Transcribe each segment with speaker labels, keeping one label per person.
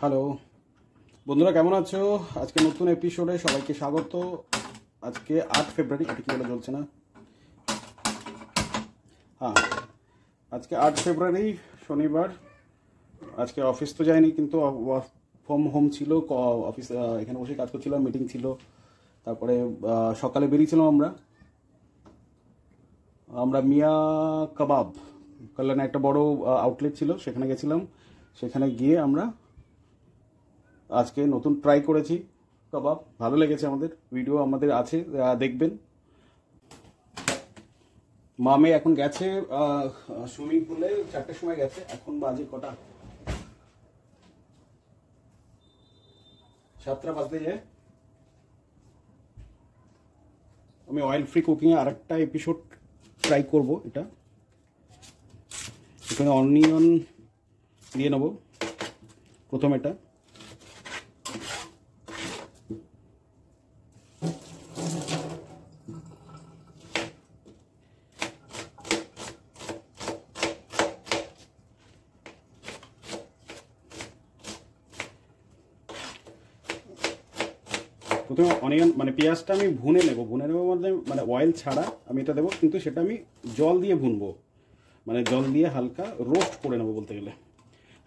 Speaker 1: Hello বন্ধুরা, কেমন আছো? আজকে নতুন এপিসোডে সবাইকে স্বাগত। আজকে 8 ফেব্রুয়ারি। এটা কি বলে চলছে না? হ্যাঁ, আজকে 8 ফেব্রুয়ারি শনিবার। আজকে অফিস তো যাইনি, কিন্তু ওয়ার্ক ফ্রম হোম ছিল। অফিস এখানে বসে কাজ করছিলাম, মিটিং ছিল। তারপরে সকালে বেরিয়েছিলাম আমরা মিয়া কাবাব, কল্যাণে একটা বড় আউটলেট ছিল, সেখানে গেছিলাম। সেখানে গিয়ে আমরা আজকে নতুন ট্রাই করেছি কাবাব, ভালো লেগেছে। আমাদের ভিডিও আমাদের আছে, দেখবেন। মামে এখন গেছে সুইমিং পুলে, 4টের সময় গেছে। এখন বাজে কটা? 7টা বাজতে যায়। আমি অয়েল ফ্রি কুকিং এ আরেকটা এপিসোড ট্রাই করব। এটা এখানে অনিয়ন দিয়ে নেব প্রথম। এটা প্রথমে অনিয়ন মানে পেঁয়াজটা আমি ভুনে নেব মানে অয়েল ছাড়া আমি এটা দেবো, কিন্তু সেটা আমি জল দিয়ে ভুনবো, মানে জল দিয়ে হালকা রোস্ট করে নেবো বলতে গেলে।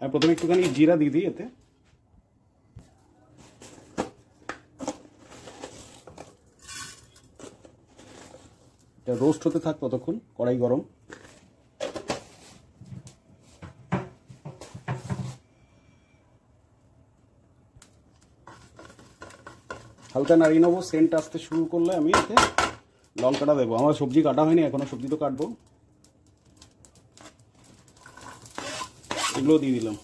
Speaker 1: আর প্রথমে একটুখানি জিরা দিয়ে দিই এতে। এটা রোস্ট হতে থাক ততক্ষণ, কড়াই গরম। হালকা নাড়িয়ে নেবো। সেন্ট আসতে শুরু করলে আমি এতে লঙ্কাটা দেবো। আমার সবজি কাটা হয়নি এখনো, সবজি তো কাটবো। এগুলো দিয়ে দিলাম।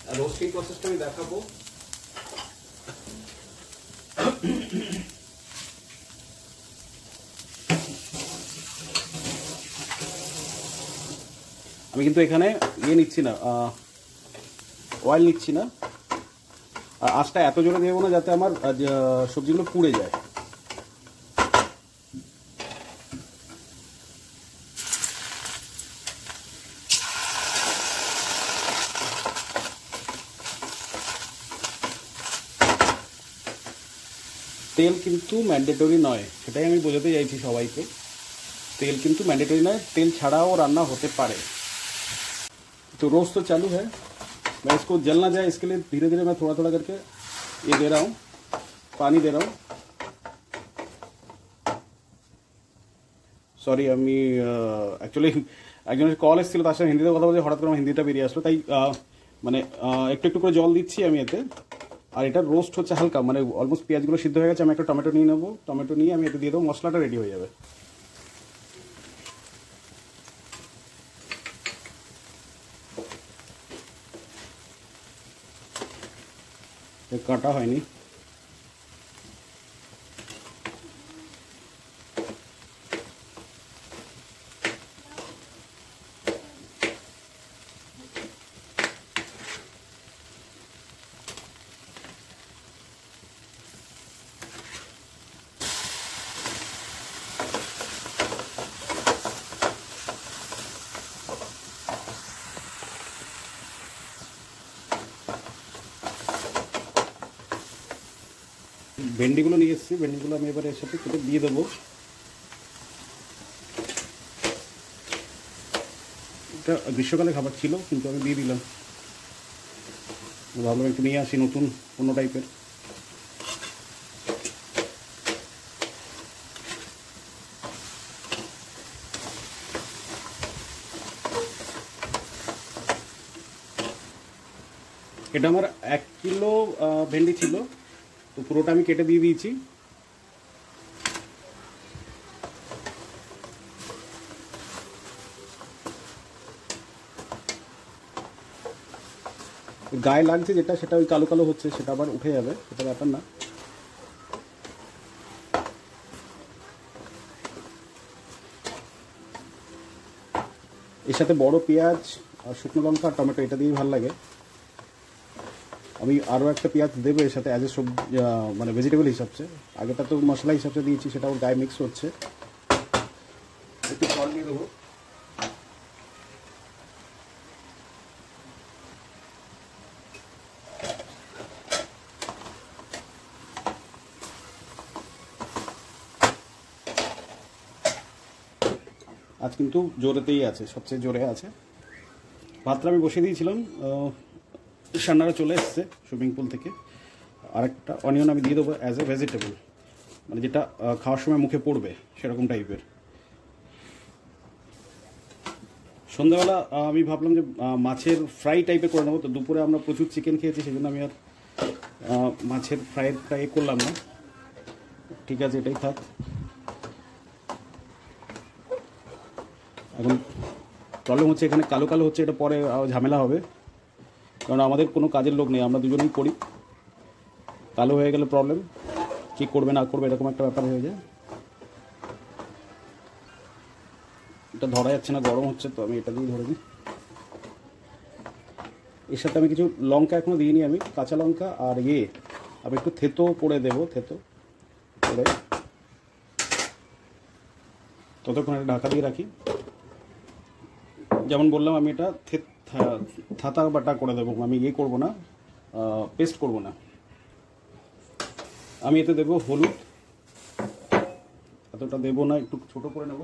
Speaker 1: আর রোস্টিং প্রসেসটা আমি দেখাবো। আমি কিন্তু এখানে নিচ্ছি না, অয়েল নিচ্ছি না। আর আঁচটা এত জোরে দেবো না যাতে আমার সবজিগুলো পুড়ে যায়। তেল কিন্তু ম্যান্ডেটরি নয়, সেটাই আমি বোঝাতে চাইছি সবাইকে। তেল কিন্তু ম্যান্ডেटरी नय, तेल छाड़ाओ रान्ना होते पारे। तो रोस्ट तो चालू है। मैं इसको जल ना जाए इसके लिए धीरे धीरे मैं थोड़ा थोड़ा करके ये दे रहा हूँ, पानी दे रहा हूँ। সরি, আমি অ্যাকচুয়ালি একজনের কল এসেছিল, তার সাথে হিন্দিতে কথা বলছি, হঠাৎ করে আমার হিন্দিটা বেরিয়ে আসলো, তাই মানে একটু একটু করে জল দিচ্ছি আমি এতে। আর এটা রোস্ট হচ্ছে হালকা, মানে অলমোস্ট পেঁয়াজগুলো সিদ্ধ হয়ে গেছে। আমি একটা টমেটো নিয়ে নেবো, টমেটো নিয়ে আমি এতে দিয়ে দেবো, মশলাটা রেডি হয়ে যাবে। কাটা হয়নি। ভেন্ডিগুলো নিয়ে এসেছি, ভেন্ডিগুলো আমি এবার এর সাথে কেটে দিয়ে দেবো। এটা গ্রীষ্মকালে খাবার ছিল, কিন্তু আমি দিয়ে দিলাম। ভাবলাম একটু নিয়ে আসি নতুন অন্য টাইপের। এটা আমার 1 কিলো ভেন্ডি ছিল, তো পুরোটা আমি কেটে দিয়ে দিয়েছি। গায়ে লাগছে যেটা, সেটা ওই কালো কালো হচ্ছে, সেটা আবার উঠে যাবে, সেটা ব্যাপার না। এর সাথে বড় পেঁয়াজ আর শুকনো লঙ্কা আর টমেটো, এটা দিয়েই ভালো লাগে। আমি আরও একটা পেঁয়াজ দেবো এর সাথে, অ্যাজ এ সবজি মানে ভেজিটেবল হিসাবছে। আগেটা তো মশলা হিসাবে দিয়েছি, সেটা ওর গায়ে মিক্স হচ্ছে। একটু জল দিয়ে দেবো। আজ কিন্তু জোরেতেই আছে, সবচেয়ে জোরে আছে। ভাতটা আমি বসিয়ে দিয়েছিলাম, সান্নারা চলে এসছে সুইমিং পুল থেকে। আরেকটা অনিয়ন আমি দিয়ে দেবো অ্যাজ এ ভেজিটেবল, মানে যেটা খাওয়ার সময় মুখে পড়বে সেরকম টাইপের। সন্ধ্যাবেলা আমি ভাবলাম যে মাছের ফ্রাই টাইপের করে নেবো, তো দুপুরে আমরা প্রচুর চিকেন খেয়েছি, সেই জন্য আমি আর মাছের ফ্রাইটা করলাম না। ঠিক আছে, এটাই থাক। এখন প্রবলেম হচ্ছে এখানে কালো কালো হচ্ছে, এটা পরে ঝামেলা হবে, কারণ আমাদের কোনো কাজের লোক নেই, আমরা দুজনেই করি। কালো হয়ে গেলে প্রবলেম, কী করবে না করবে এরকম একটা ব্যাপার হয়ে যায়। এটা ধরা যাচ্ছে না, গরম হচ্ছে, তো আমি এটা দিয়ে ধরে দিই। এর সাথে আমি কিছু লঙ্কা এখনও দিইনি, আমি কাঁচা লঙ্কা আর আমি একটু থেতো করে দেবো, থেতো করে ততক্ষণ একটা ঢাকা দিয়ে রাখি। যেমন বললাম আমি এটা থাতা বাটা করে দেবো, আমি করবো না, পেস্ট করবো না। আমি এতে দেবো হলুদ, এতটা দেবো না, একটু ছোট করে নেব।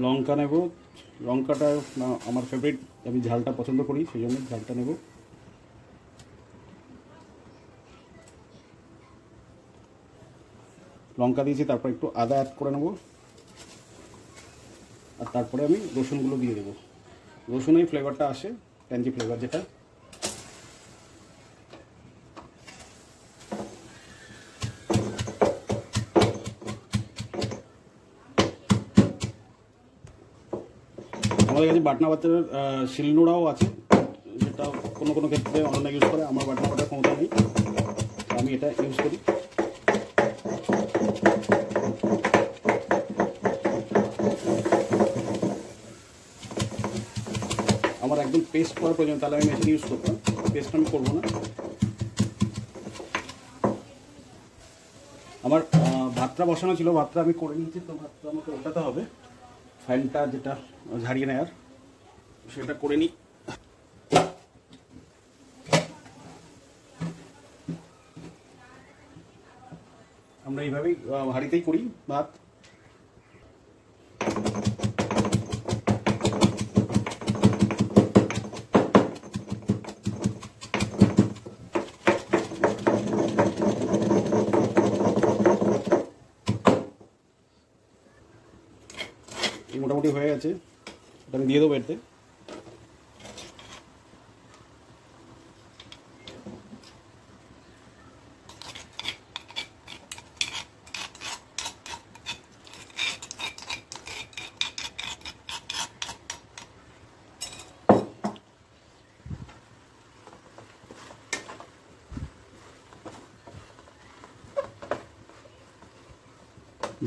Speaker 1: লঙ্কা নেব, লঙ্কাটা আমার ফেভারিট, আমি ঝালটা পছন্দ করি, সেই জন্য ঝালটা নেব। লঙ্কা দিয়েছি, তারপর একটু আদা অ্যাড করে নেব, আর তারপরে আমি রসুনগুলো দিয়ে দেবো। রসুনেই ফ্লেভারটা আসে, ট্যাঞ্জি ফ্লেভার যেটা। আমাদের কাছে বাটনা বাচ্চার শিলনোড়াও আছে, যেটা কোনো কোনো ক্ষেত্রে অন্য ইউজ করে। আমার বাটনা বাটার ক্ষমতা নেই, আমি এটা ইউজ করি। আমার একদম পেস্ট করার প্রয়োজন, তাহলে আমি মেশিন ইউজ করতাম, পেস্ট আমি করবো না। আমার ভাতটা বসানো ছিল, ভাতটা আমি করে নিয়েছি, তো ভাতটা আমাকে ওঠাতে হবে। ফ্যানটা যেটা ঝাড়িয়ে নেয়ার, সেটা করে নিই। আমরা এইভাবেই হাঁড়িতেই করি ভাত। মোটামুটি হয়ে গেছে, এটা আমি দিয়ে দেবো এতে।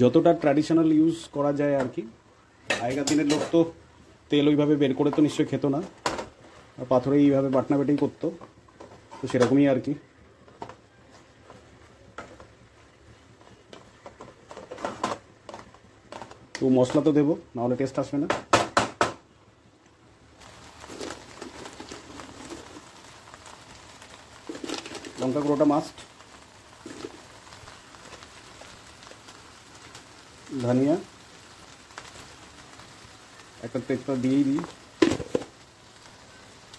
Speaker 1: যতটা ট্র্যাডিশনাল ইউজ করা যায় আর কি। আগেকার দিনের লোক তো তেল ওইভাবে বের করে তো নিশ্চয়ই খেত না, পাথরে এইভাবে বাটনা বেটেই করতো, তো সেরকমই আর কি। তো মশলা তো দেবো, নাহলে টেস্ট আসবে না। লঙ্কা গুঁড়োটা মাস্ট, ধনিয়া একটা তেজপাতা দিয়েই দিই,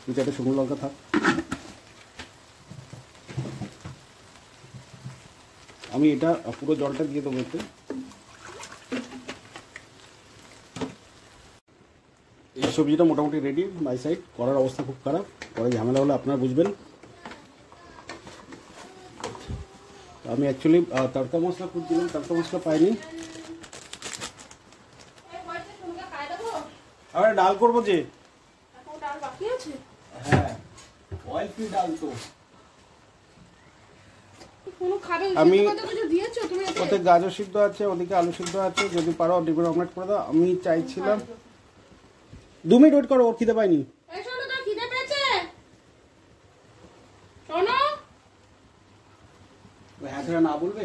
Speaker 1: দু চারটে শুকনো লঙ্কা থাক। আমি এটা পুরো জলটা দিয়ে দেবো এতে। এই সবজিটা মোটামুটি রেডি বাই সাইড। করার অবস্থা খুব খারাপ, পরে ঝামেলা হলে আপনারা বুঝবেন। আমি অ্যাকচুয়ালি তড়কা মশলা খুঁজছিলাম, তড়কা মশলা পাইনি। আরে ডাল করবো যে, হ্যাঁ অয়েল ফ্রি ডাল। তো আমি ওতে গাজর সিদ্ধ আছে, ওদিকে আলু সিদ্ধ আছে, যদি পারো ডিমের অমলেট করে দাও। আমি চাইছিলাম 2 মিনিট ওয়েট করো, ওর খিদে পাইনি। হ্যাঁ না বলবে।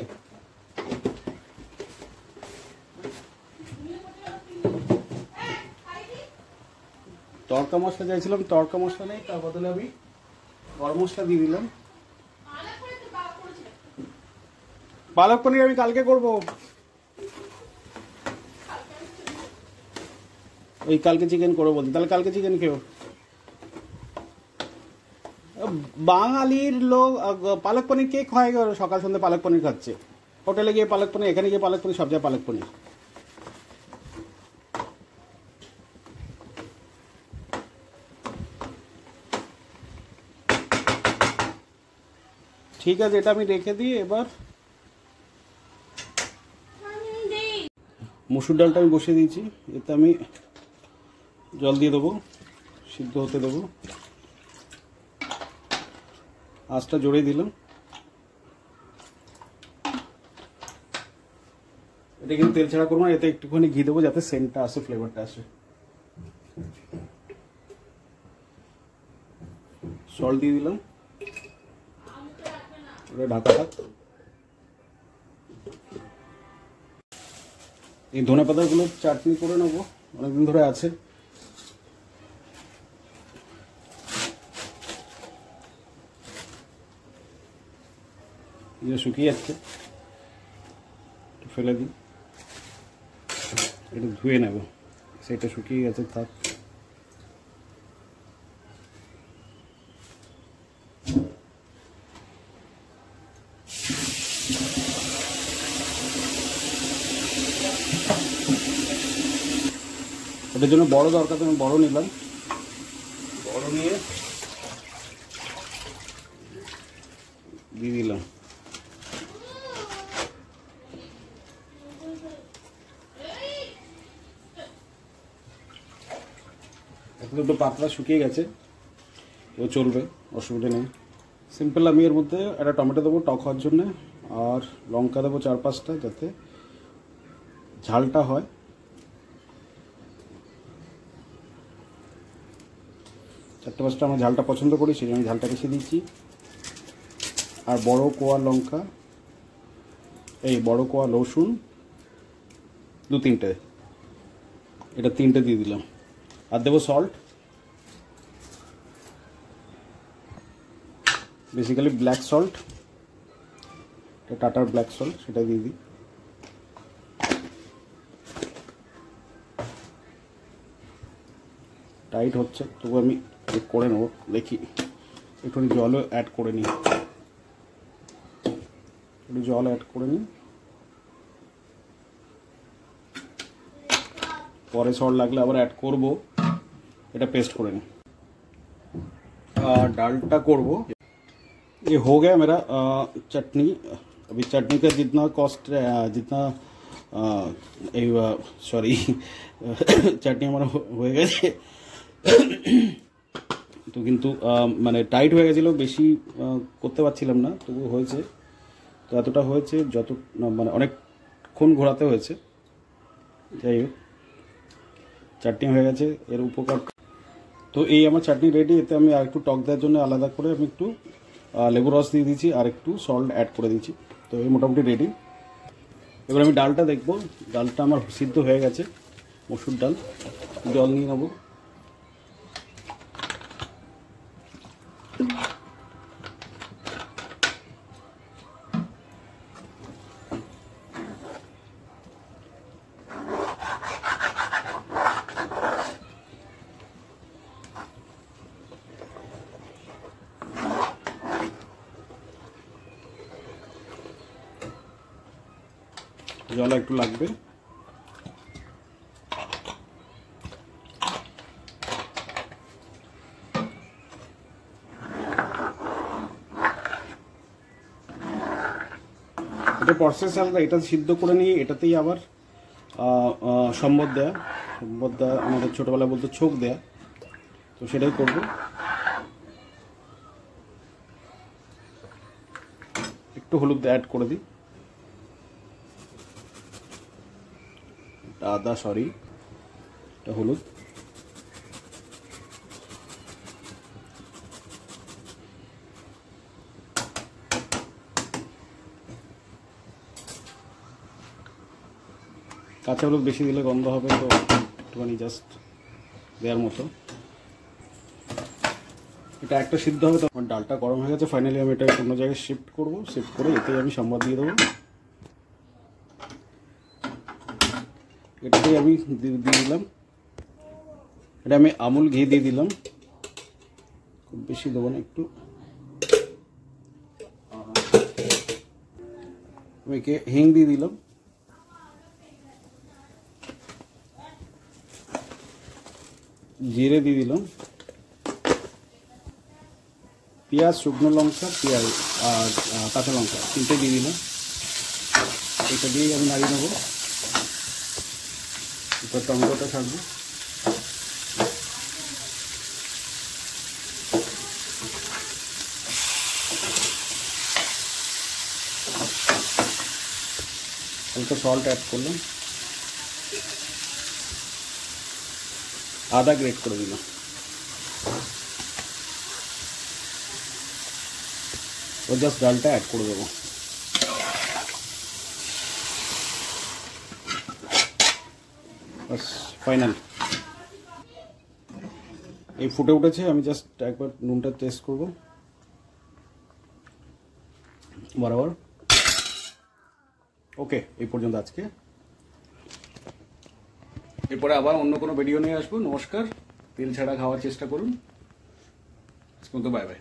Speaker 1: তড়কা মশলা চাইছিলাম, তড়কা মশলা নেই, তার বদলে আমি গরম মশলা দিয়ে দিলাম। পালক পনির আমি কালকে করব। ওই কালকে চিকেন করবো বলছি, তাহলে কালকে চিকেন খেও। বাঙালির লোক পালক পনির কে খায়? সকাল সন্ধ্যে পালক পনির খাচ্ছে, হোটেলে গিয়ে পালক পনির, এখানে গিয়ে পালক পনির, সব জায়গায় পালক পনির। ঠিক আছে, এটা আমি রেখে দিই। এবার মসুর ডালটা আমি বসিয়ে দিয়েছি, এতে আমি জল দিয়ে দেবো, সিদ্ধ হতে দেবো। আঁচটা জোরে দিলাম। এটা কিন্তু তেল ছাড়া করবো না, এতে একটুখানি ঘি দেবো যাতে সেন্টটা আসে, ফ্লেভারটা আসে। সল্ট দিয়ে দিলাম, ঢাকা থাক। এই ধনে পাতাগুলো চাটনি করে নেবো, অনেকদিন ধরে আছে। শুকিয়ে যাচ্ছে, ফেলে দিই, এটা ধুয়ে নেব। সেটা শুকিয়ে গেছে, থাক। এটার জন্য বড় দরকার, আমি বড় নিলাম। বড় নিয়ে দিয়ে দিলাম। এখন একটু পাতলা শুকিয়ে গেছে, ও চলবে, অসুবিধা নেই। সিম্পল আমি এর মধ্যে একটা টমেটো দেবো টক হওয়ার জন্য, আর লঙ্কা দেবো 4-5টা যাতে ঝালটা হয়। 4-5টা আমার ঝালটা পছন্দ করি, সেই জন্য ঝালটা বেশি দিচ্ছি। আর বড় কোয়া লঙ্কা, এই বড় কোয়া রসুন 2-3টে, এটা 3টে দিয়ে দিলাম। আর দেবো সল্ট, বেসিক্যালি ব্ল্যাক সল্ট, টাটার ব্ল্যাক সল্ট, সেটা দিয়ে দিই। টাইট হচ্ছে, তবু আমি করে নেবো, দেখি একটু জলও অ্যাড করে নিই, একটু জল অ্যাড করে নিই, পরে সল্ট লাগলে আবার ऐड করব। এটা पेस्ट করে নিই। डालटा করব। ये हो गया मेरा चटनी। अभी चटनी का जितना कॉस्ट, जितना सॉरी चटनी हमारा হয়ে গেছে তো, কিন্তু মানে টাইট হয়ে গেছিল, বেশি করতে পারছিলাম না, তবু হয়েছে। তো এতটা হয়েছে, যত মানে অনেকক্ষণ ঘোরাতে হয়েছে। যাই হোক, চাটনি হয়ে গেছে। এর উপকার তো এই আমার চাটনি রেডি। এতে আমি আর একটু টক দেওয়ার জন্য আলাদা করে আমি একটু লেবু রস দিয়ে দিয়েছি, আর একটু সল্ট অ্যাড করে দিয়েছি। তো এই মোটামুটি রেডি। এবার আমি ডালটা দেখব। ডালটা আমার সিদ্ধ হয়ে গেছে, মসুর ডাল। জল নিয়ে নেবো। জল একটু লাগবে। এটা প্রসেস আলাদা, এটা সিদ্ধ করে নিয়ে এটাতেই আবার সম্বর দেয়া। সম্বর দেয়া আমাদের ছোটবেলায় বলতো ছোক দেয়া, তো সেটাই করব। একটু হলুদ অ্যাড করে দিই, আদা, সরি, এটা হলুদ। কাঁচা হলুদ বেশি দিলে গন্ধ হবে, তো একটুখানি জাস্ট দেওয়ার মতো। এটা একটা সিদ্ধ হবে। তখন ডালটা গরম হয়ে গেছে, ফাইনালি আমি এটা অন্য জায়গায় শিফট করব। শিফট করে এতে আমি সম্বাদ দিয়ে দেবো। এটাতেই আমি দিয়ে দিলাম, এটা আমি আমুল ঘি দিয়ে দিলাম, খুব বেশি দেবো না, একটু। আমি হিং দিয়ে দিলাম, জিরে দিয়ে দিলাম, পেঁয়াজ, শুকনো লঙ্কা, পেঁয়াজ আর কাঁচা লঙ্কা তিনটে দিয়ে দিলাম। এটা দিয়েই আমি নাড়িয়ে নেবো। এরপর টমেটোটা ছাড়বো। হালকা সল্ট অ্যাড করলাম, আদা গ্রেট করে দিলাম। ও জাস্ট ডালটা অ্যাড করে দেবো। বাস ফাইনাল, এই ফুটে উঠেছে। আমি জাস্ট একবার নুনটা টেস্ট করবো বরাবর। ওকে, এই পর্যন্ত আজকে। এরপরে আবার অন্য কোনো ভিডিও নিয়ে আসবো। নমস্কার। তেল ছাড়া খাওয়ার চেষ্টা করুন। আজকে মতো বাই বাই।